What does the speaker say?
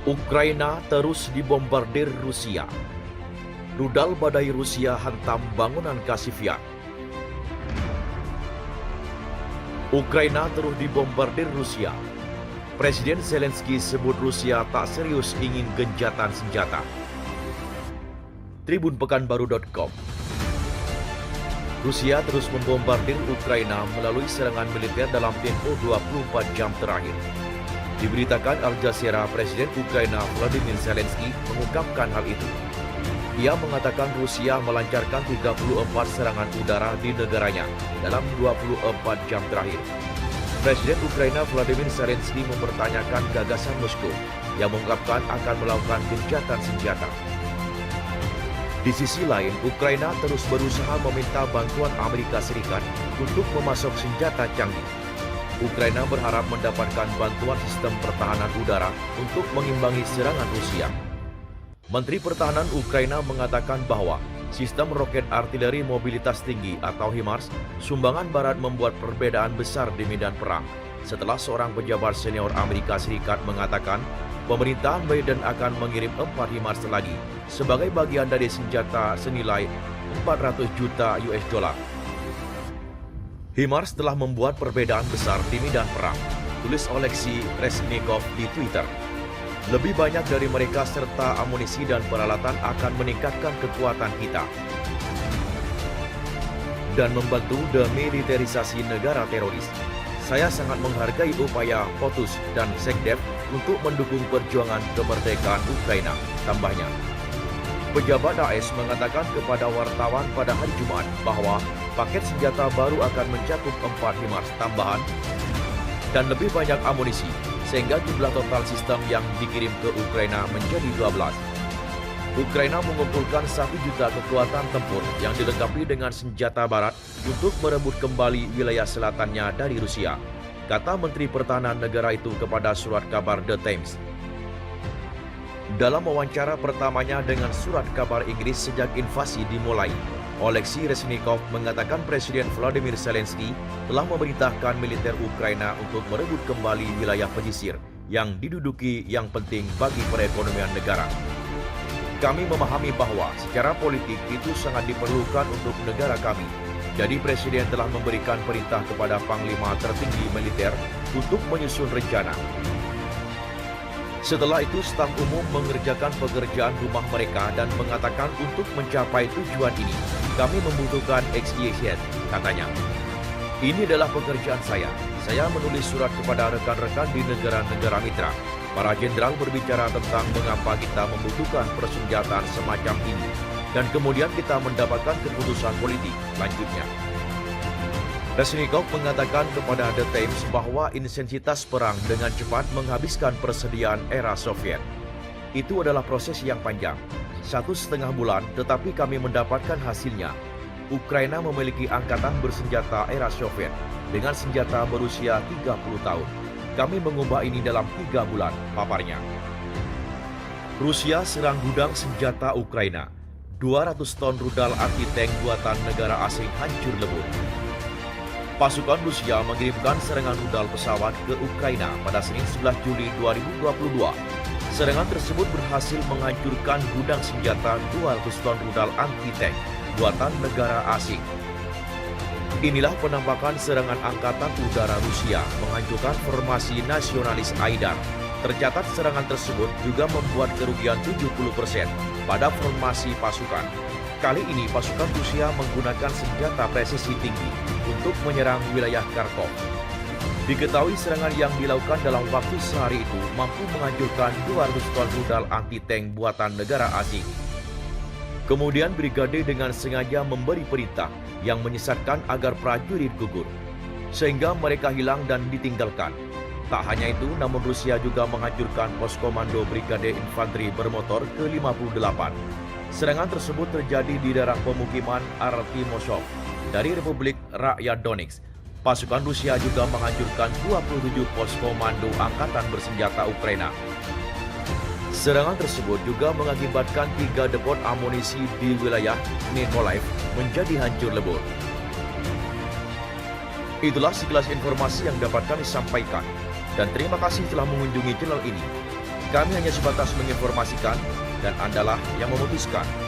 Ukraina terus dibombardir Rusia. Rudal badai Rusia hantam bangunan Kasivian. Ukraina terus dibombardir Rusia. Presiden Zelensky sebut Rusia tak serius ingin gencatan senjata. Tribunpekanbaru.com. Rusia terus membombardir Ukraina melalui serangan militer dalam tempo 24 jam terakhir. Diberitakan Al Jazeera, Presiden Ukraina Volodymyr Zelensky mengungkapkan hal itu. Ia mengatakan Rusia melancarkan 34 serangan udara di negaranya dalam 24 jam terakhir. Presiden Ukraina Volodymyr Zelensky mempertanyakan gagasan Moskow yang mengungkapkan akan melakukan gencatan senjata. Di sisi lain, Ukraina terus berusaha meminta bantuan Amerika Serikat untuk memasok senjata canggih. Ukraina berharap mendapatkan bantuan sistem pertahanan udara untuk mengimbangi serangan Rusia. Menteri Pertahanan Ukraina mengatakan bahwa sistem roket artileri mobilitas tinggi atau HIMARS sumbangan Barat membuat perbedaan besar di medan perang setelah seorang pejabat senior Amerika Serikat mengatakan pemerintahan Biden akan mengirim 4 HIMARS lagi sebagai bagian dari senjata senilai 400 juta US dollar. HIMARS telah membuat perbedaan besar di medan perang, tulis Oleksiy Reznikov di Twitter. Lebih banyak dari mereka serta amunisi dan peralatan akan meningkatkan kekuatan kita dan membantu demilitarisasi negara teroris. Saya sangat menghargai upaya POTUS dan Sekdev untuk mendukung perjuangan kemerdekaan Ukraina, tambahnya. Pejabat AS mengatakan kepada wartawan pada hari Jumat bahwa paket senjata baru akan mencakup 4 HIMARS tambahan dan lebih banyak amunisi, sehingga jumlah total sistem yang dikirim ke Ukraina menjadi 12. Ukraina mengumpulkan 1 juta kekuatan tempur yang dilengkapi dengan senjata barat untuk merebut kembali wilayah selatannya dari Rusia, kata Menteri Pertahanan negara itu kepada surat kabar The Times. Dalam wawancara pertamanya dengan surat kabar Inggris sejak invasi dimulai, Oleksiy Reznikov mengatakan Presiden Volodymyr Zelensky telah memerintahkan militer Ukraina untuk merebut kembali wilayah pesisir yang diduduki yang penting bagi perekonomian negara. Kami memahami bahwa secara politik itu sangat diperlukan untuk negara kami. Jadi Presiden telah memberikan perintah kepada Panglima tertinggi militer untuk menyusun rencana. Setelah itu, staf umum mengerjakan pekerjaan rumah mereka dan mengatakan untuk mencapai tujuan ini, kami membutuhkan XYZ, katanya. Ini adalah pekerjaan saya. Saya menulis surat kepada rekan-rekan di negara-negara mitra. Para jenderal berbicara tentang mengapa kita membutuhkan persenjataan semacam ini. Dan kemudian kita mendapatkan keputusan politik, lanjutnya. Reznikov mengatakan kepada The Times bahwa intensitas perang dengan cepat menghabiskan persediaan era Soviet. Itu adalah proses yang panjang, 1,5 bulan, tetapi kami mendapatkan hasilnya. Ukraina memiliki angkatan bersenjata era Soviet dengan senjata berusia 30 tahun. Kami mengubah ini dalam 3 bulan, paparnya. Rusia serang gudang senjata Ukraina. 200 ton rudal anti-tank buatan negara asing hancur lebur. Pasukan Rusia mengirimkan serangan rudal pesawat ke Ukraina pada Senin 11 Juli 2022. Serangan tersebut berhasil menghancurkan gudang senjata 200 ton rudal anti-tank buatan negara asing. Inilah penampakan serangan angkatan udara Rusia menghancurkan formasi nasionalis Aidar. Tercatat serangan tersebut juga membuat kerugian 70% pada formasi pasukan. Kali ini pasukan Rusia menggunakan senjata presisi tinggi untuk menyerang wilayah Kharkov. Diketahui serangan yang dilakukan dalam waktu sehari itu mampu menghancurkan 200 ton rudal anti-tank buatan negara asing. Kemudian brigade dengan sengaja memberi perintah yang menyesatkan agar prajurit gugur, sehingga mereka hilang dan ditinggalkan. Tak hanya itu, namun Rusia juga menghancurkan pos komando Brigade Infanteri Bermotor ke-58. Serangan tersebut terjadi di daerah pemukiman Artemosov dari Republik Rakyat Donetsk. Pasukan Rusia juga menghancurkan 27 pos komando angkatan bersenjata Ukraina. Serangan tersebut juga mengakibatkan 3 depot amunisi di wilayah Mykolaiv menjadi hancur lebur. Itulah sekilas informasi yang dapat kami sampaikan. Dan terima kasih telah mengunjungi channel ini. Kami hanya sebatas menginformasikan dan Andalah yang memutuskan.